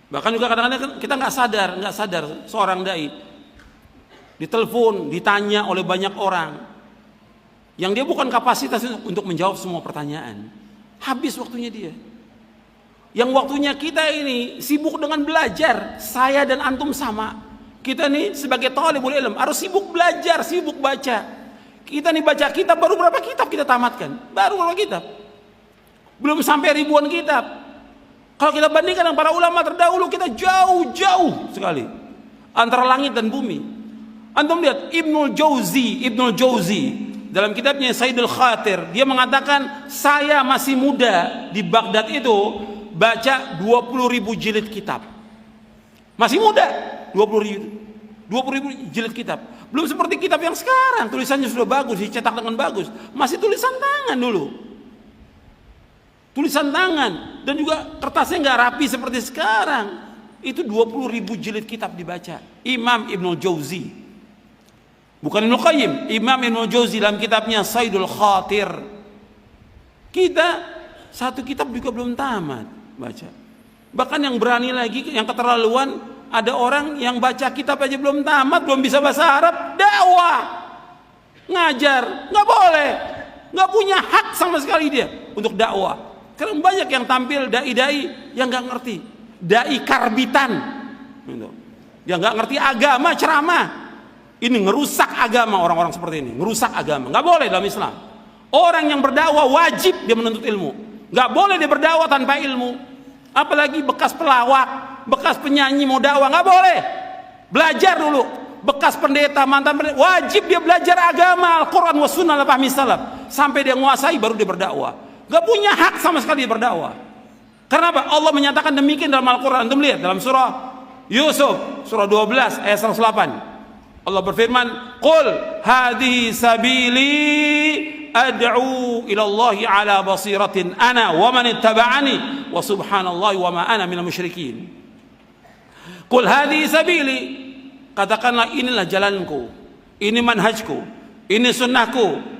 Bahkan juga kadang-kadang kita nggak sadar seorang dai ditelepon, ditanya oleh banyak orang yang dia bukan kapasitas untuk menjawab semua pertanyaan. Habis waktunya dia. Yang waktunya kita ini sibuk dengan belajar. Saya dan antum sama. Kita nih sebagai thalibul ilm harus sibuk belajar, sibuk baca. Kita nih baca kitab, baru berapa kitab kita tamatkan? Baru berapa kitab? Belum sampai ribuan kitab. Kalau kita bandingkan dengan para ulama terdahulu, kita jauh-jauh sekali antara langit dan bumi. Antum lihat Ibnul Jauzi dalam kitabnya Saidul Khatir, dia mengatakan saya masih muda di Baghdad itu baca 20.000 jilid kitab. Masih muda, 20.000 jilid kitab. Belum seperti kitab yang sekarang, tulisannya sudah bagus, dicetak dengan bagus. Masih tulisan tangan dulu. Tulisan tangan dan juga kertasnya nggak rapi seperti sekarang. Itu 20.000 jilid kitab dibaca. Imam Ibnul Jauzi, bukan Ibnu Qayyim, Imam Ibnul Jauzi dalam kitabnya Saidul Khatir. Kita satu kitab juga belum tamat baca. Bahkan yang berani lagi, yang keterlaluan, ada orang yang baca kitab aja belum tamat, belum bisa bahasa Arab, dakwah, ngajar, nggak boleh, nggak punya hak sama sekali dia untuk dakwah. Karena banyak yang tampil dai-dai yang nggak ngerti, dai karbitan, yang nggak ngerti agama, ceramah. Ini ngerusak agama, orang-orang seperti ini, ngerusak agama. Nggak boleh dalam Islam. Orang yang berdakwah wajib dia menuntut ilmu. Nggak boleh dia berdakwah tanpa ilmu. Apalagi bekas pelawak, bekas penyanyi mau dakwah, nggak boleh. Belajar dulu. Bekas pendeta, mantan pendeta, wajib dia belajar agama, Al-Quran wa sunnah fahmi salaf. Sampai dia menguasai baru dia berdakwah. Gak punya hak sama sekali dia berdakwah. Karena apa? Allah menyatakan demikian dalam Al-Quran. Antum lihat dalam surah Yusuf, surah 12 ayat 108. Allah berfirman, "Qul hadhihi sabili ad'u ila Allahi ala basiratin ana wa man ittaba'ani wa subhanallahi wa ma ana minal musyrikin." Qul hadhihi sabili, katakanlah inilah jalanku, ini manhajku, ini sunnahku.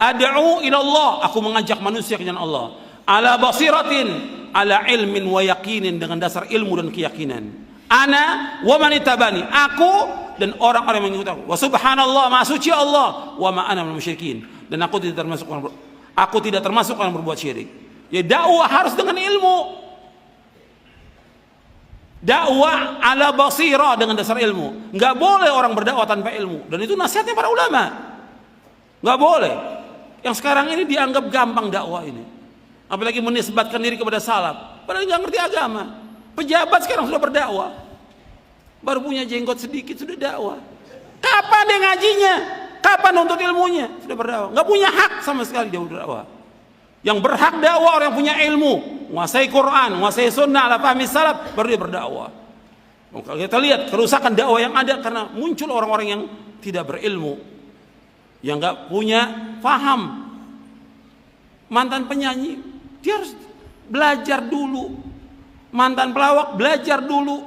Ad'u ila Allah, aku mengajak manusia ke jalan Allah. Ala basiratin, ala ilmin wa yakinin, dengan dasar ilmu dan keyakinan. Ana wa man ittaba'ani, aku dan orang-orang yang mengikut aku. Wa subhanallah, maha suci Allah, wa ma ana minal musyrikin, dan aku tidak termasuk orang berbuat syirik. Ya, dakwah harus dengan ilmu. Dakwah ala basirah, dengan dasar ilmu. Enggak boleh orang berdakwah tanpa ilmu, dan itu nasihatnya para ulama. Enggak boleh. Yang sekarang ini dianggap gampang dakwah ini, apalagi menisbatkan diri kepada salaf, padahal nggak ngerti agama. Pejabat sekarang sudah berdakwah, baru punya jenggot sedikit sudah dakwah. Kapan dia ngajinya? Kapan nuntut ilmunya? Sudah berdakwah, nggak punya hak sama sekali dia berdakwah. Yang berhak dakwah orang yang punya ilmu, menguasai Quran, menguasai sunnah, ala fahmi salaf, baru dia berdakwah. Kalau kita lihat kerusakan dakwah yang ada karena muncul orang-orang yang tidak berilmu, yang nggak punya faham. Mantan penyanyi dia harus belajar dulu, mantan pelawak belajar dulu,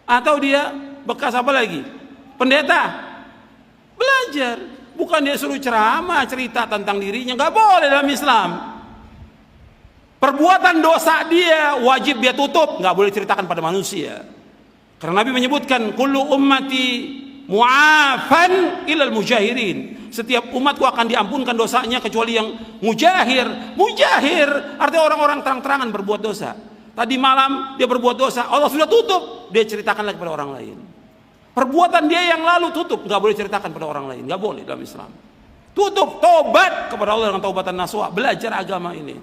atau dia bekas apa lagi, pendeta, belajar. Bukan dia suruh ceramah cerita tentang dirinya, nggak boleh dalam Islam. Perbuatan dosa dia wajib dia tutup, nggak boleh ceritakan pada manusia. Karena Nabi menyebutkan kullu ummati mu'afan ilal mujahirin, setiap umatku akan diampunkan dosanya kecuali yang mujahir. Mujahir artinya orang-orang terang-terangan berbuat dosa. Tadi malam dia berbuat dosa, Allah sudah tutup, dia ceritakan lagi kepada orang lain. Perbuatan dia yang lalu tutup, nggak boleh ceritakan pada orang lain, nggak boleh dalam Islam. Tutup, tobat kepada Allah dengan taubatan nasuha, belajar agama ini.